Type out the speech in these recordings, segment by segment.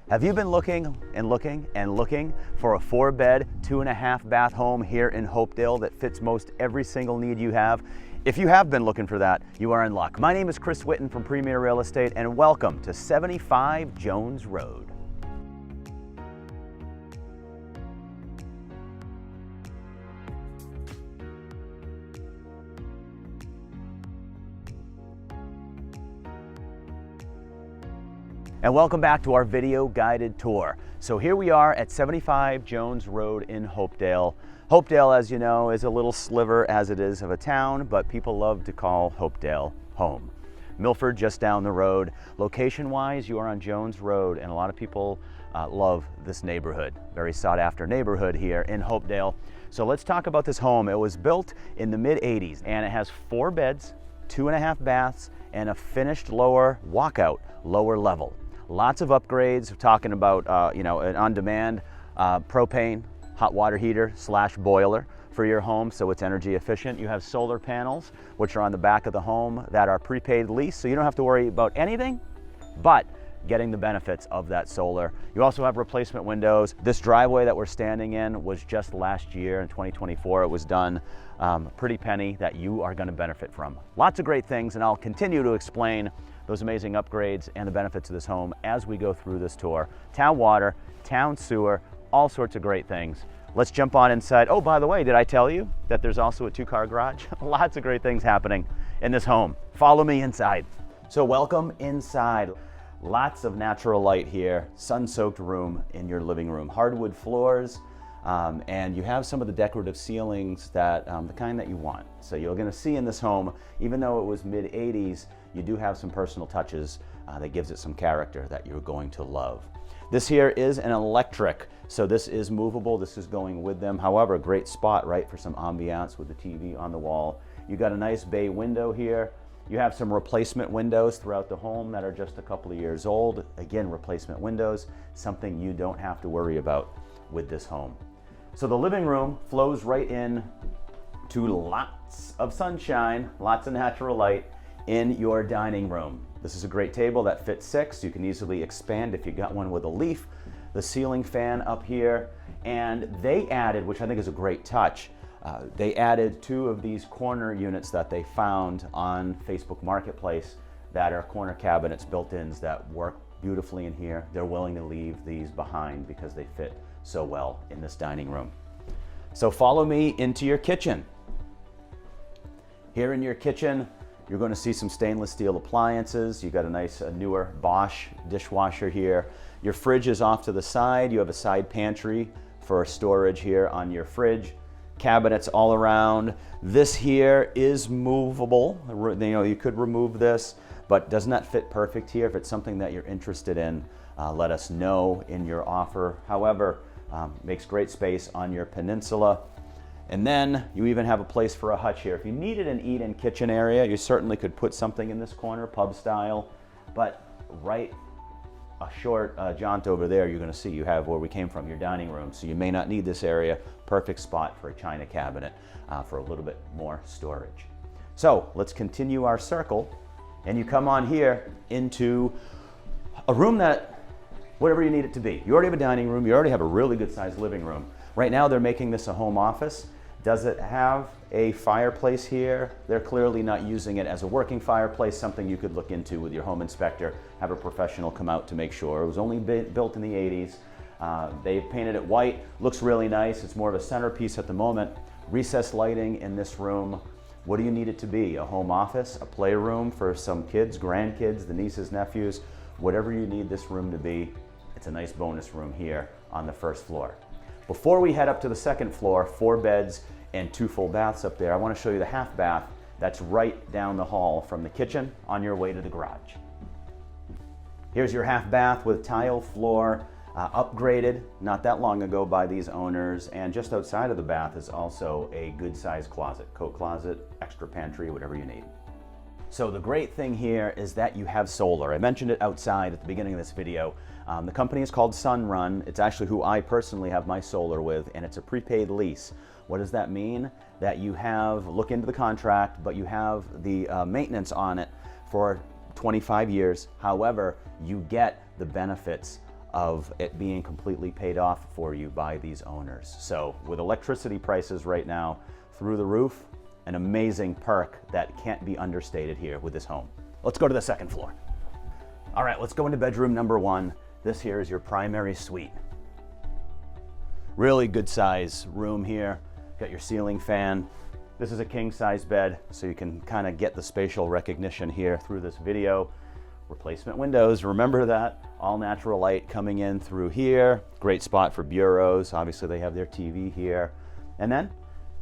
Have you been looking and looking and looking for a 4-bed, 2.5-bath home here in Hopedale that fits most every single need you have? If you have been looking for that, you are in luck. My name is Chris Whitten from Premier Real Estate, and welcome to 75 Jones Road. And welcome back to our video guided tour. So here we are at 75 Jones Road in Hopedale. Hopedale, as you know, is a little sliver as it is of a town, but people love to call Hopedale home. Milford just down the road. Location-wise, you are on Jones Road, and a lot of people love this neighborhood. Very sought after neighborhood here in Hopedale. So let's talk about this home. It was built in the mid-80s, and it has 4 beds, 2.5 baths, and a finished lower walkout, lower level. Lots of upgrades. We're talking about an on-demand propane hot water heater / boiler for your home, so it's energy efficient. You have solar panels, which are on the back of the home that are prepaid lease, so you don't have to worry about anything but getting the benefits of that solar. You also have replacement windows. This driveway that we're standing in was just last year in 2024. It was done. Pretty penny that you are going to benefit from. Lots of great things, and I'll continue to explain those amazing upgrades and the benefits of this home as we go through this tour. Town water, town sewer, all sorts of great things. Let's jump on inside. Oh, by the way, did I tell you that there's also a 2-car garage? Lots of great things happening in this home. Follow me inside. So welcome inside. Lots of natural light here, sun-soaked room in your living room. Hardwood floors, and you have some of the decorative ceilings that the kind that you want. So you're going to see in this home, even though it was mid-80s, you do have some personal touches that gives it some character that you're going to love. This here is an electric, so this is movable. This is going with them. However, great spot, right, for some ambiance with the TV on the wall. You got a nice bay window here. You have some replacement windows throughout the home that are just a couple of years old. Again, replacement windows, something you don't have to worry about with this home. So the living room flows right in to lots of sunshine, lots of natural light in your dining room. This is a great table that fits 6. You can easily expand if you got one with a leaf. The ceiling fan up here, and they added, which I think is a great touch, they added 2 of these corner units that they found on Facebook Marketplace that are corner cabinets, built-ins that work beautifully in here. They're willing to leave these behind because they fit so well in this dining room. So follow me into your kitchen. Here in your kitchen, you're going to see some stainless steel appliances. You got a nice newer Bosch dishwasher here. Your fridge is off to the side. You have a side pantry for storage here on your fridge. Cabinets all around. This here is movable. You could remove this, but does not fit perfect here. If it's something that you're interested in, let us know in your offer. However, makes great space on your peninsula. And then you even have a place for a hutch here. If you needed an eat-in kitchen area, you certainly could put something in this corner, pub style, but right a short jaunt over there, you're going to see you have where we came from, your dining room. So you may not need this area. Perfect spot for a china cabinet for a little bit more storage. So let's continue our circle, and you come on here into a room that, whatever you need it to be. You already have a dining room. You already have a really good sized living room. Right now they're making this a home office. Does it have a fireplace here? They're clearly not using it as a working fireplace, something you could look into with your home inspector, have a professional come out to make sure. It was only built in the 80s. They've painted it white, looks really nice. It's more of a centerpiece at the moment. Recessed lighting in this room. What do you need it to be? A home office, a playroom for some kids, grandkids, the nieces, nephews, whatever you need this room to be. It's a nice bonus room here on the first floor. Before we head up to the second floor, 4 beds and 2 full baths up there, I want to show you the half bath that's right down the hall from the kitchen on your way to the garage. Here's your half bath with tile floor, upgraded not that long ago by these owners, and just outside of the bath is also a good sized closet, coat closet, extra pantry, whatever you need. So the great thing here is that you have solar. I mentioned it outside at the beginning of this video. The company is called Sunrun. It's actually who I personally have my solar with, and it's a prepaid lease. What does that mean? That you have, look into the contract, but you have the maintenance on it for 25 years. However, you get the benefits of it being completely paid off for you by these owners. So with electricity prices right now through the roof, an amazing perk that can't be understated here with this home. Let's go to the second floor. All right, let's go into bedroom number 1. This here is your primary suite. Really good size room here. Got your ceiling fan. This is a king size bed, so you can kind of get the spatial recognition here through this video. Replacement windows, remember that. All natural light coming in through here. Great spot for bureaus. Obviously they have their TV here. And then,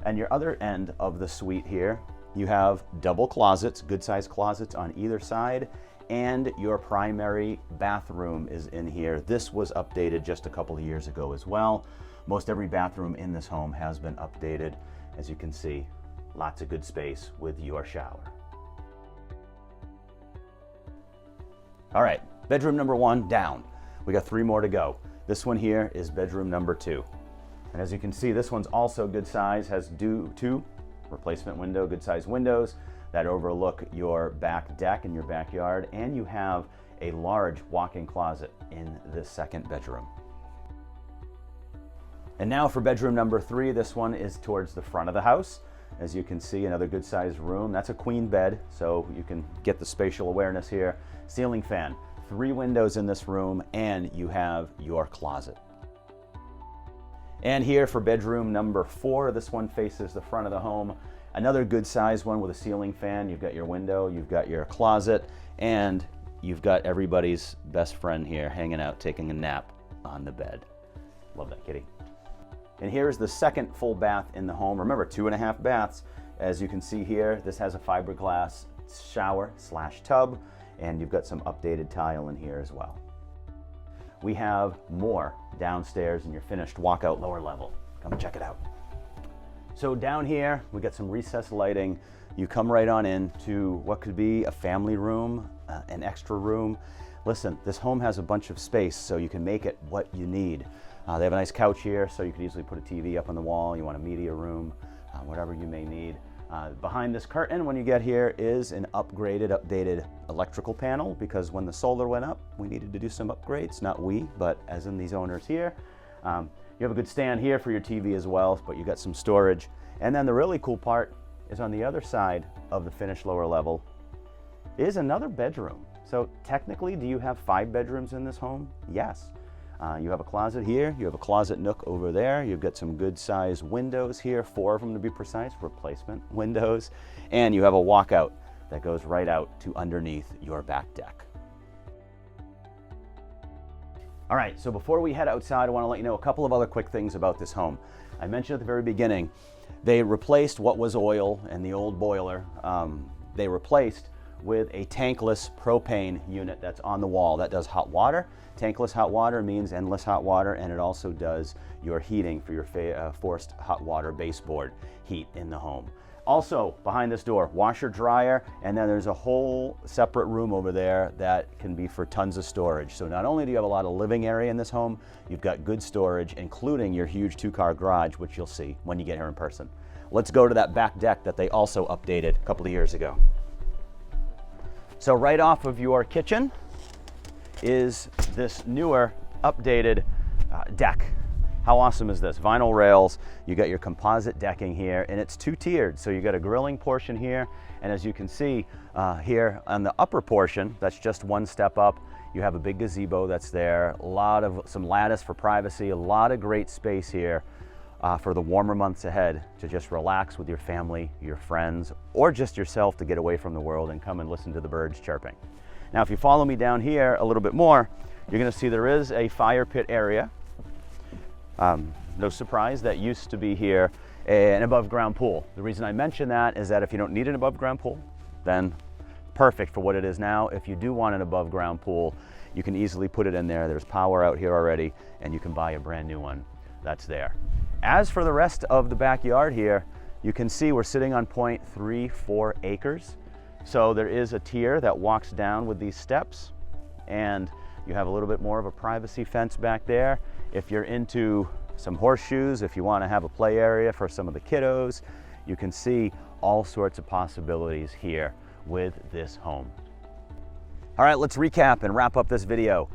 on your other end of the suite here, you have double closets, good sized closets on either side, and your primary bathroom is in here. This was updated just a couple of years ago as well. Most every bathroom in this home has been updated. As you can see, lots of good space with your shower. All right, bedroom number 1 down. We got 3 more to go. This one here is bedroom number 2. And as you can see, this one's also good size, has 2 replacement window, good size windows that overlook your back deck in your backyard, and you have a large walk-in closet in this second bedroom. And now for bedroom number 3, this one is towards the front of the house. As you can see, another good sized room. That's a queen bed, so you can get the spatial awareness here. Ceiling fan, 3 windows in this room, and you have your closet. And here for bedroom number 4, this one faces the front of the home. Another good sized one with a ceiling fan. You've got your window, you've got your closet, and you've got everybody's best friend here hanging out, taking a nap on the bed. Love that kitty. And here's the second full bath in the home. Remember, 2.5 baths. As you can see here, this has a fiberglass shower/tub, and you've got some updated tile in here as well. We have more downstairs in your finished walkout lower level. Come check it out. So down here, we got some recessed lighting. You come right on in to what could be a family room, an extra room. Listen, this home has a bunch of space, so you can make it what you need. They have a nice couch here, so you could easily put a TV up on the wall. You want a media room, whatever you may need. Behind this curtain, when you get here, is an updated electrical panel, because when the solar went up, we needed to do some upgrades. Not we, but as in these owners here. You have a good stand here for your TV as well, but you got some storage. And then the really cool part is on the other side of the finished lower level is another bedroom. So technically, do you have 5 bedrooms in this home? Yes. You have a closet here, you have a closet nook over there, you've got some good sized windows here, 4 of them to be precise, replacement windows, and you have a walkout that goes right out to underneath your back deck. All right, so before we head outside, I want to let you know a couple of other quick things about this home. I mentioned at the very beginning, they replaced what was oil and the old boiler. They replaced with a tankless propane unit that's on the wall that does hot water. Tankless hot water means endless hot water, and it also does your heating for your forced hot water baseboard heat in the home. Also, behind this door, washer, dryer, and then there's a whole separate room over there that can be for tons of storage. So not only do you have a lot of living area in this home, you've got good storage, including your huge 2-car garage, which you'll see when you get here in person. Let's go to that back deck that they also updated a couple of years ago. So right off of your kitchen is this newer, updated deck. How awesome is this? Vinyl rails, you got your composite decking here, and it's 2-tiered. So you got a grilling portion here, and as you can see here on the upper portion, that's just 1 step up, you have a big gazebo that's there, some lattice for privacy, a lot of great space here for the warmer months ahead to just relax with your family, your friends, or just yourself to get away from the world and come and listen to the birds chirping. Now, if you follow me down here a little bit more, you're gonna see there is a fire pit area. No surprise, that used to be here an above ground pool. The reason I mention that is that if you don't need an above ground pool, then perfect for what it is now. If you do want an above ground pool, you can easily put it in there. There's power out here already, and you can buy a brand new one that's there. As for the rest of the backyard here, you can see we're sitting on 0.34 acres. So there is a tier that walks down with these steps, and you have a little bit more of a privacy fence back there. If you're into some horseshoes, if you want to have a play area for some of the kiddos, you can see all sorts of possibilities here with this home. All right, let's recap and wrap up this video.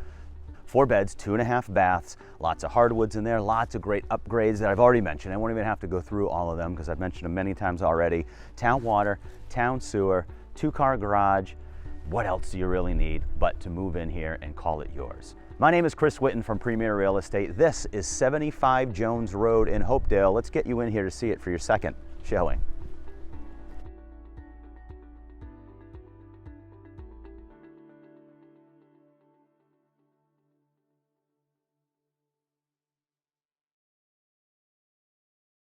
4 beds, 2.5 baths, lots of hardwoods in there, lots of great upgrades that I've already mentioned. I won't even have to go through all of them because I've mentioned them many times already. Town water, town sewer, 2-car garage. What else do you really need but to move in here and call it yours? My name is Chris Whitten from Premier Real Estate. This is 75 Jones Road in Hopedale. Let's get you in here to see it for your second showing.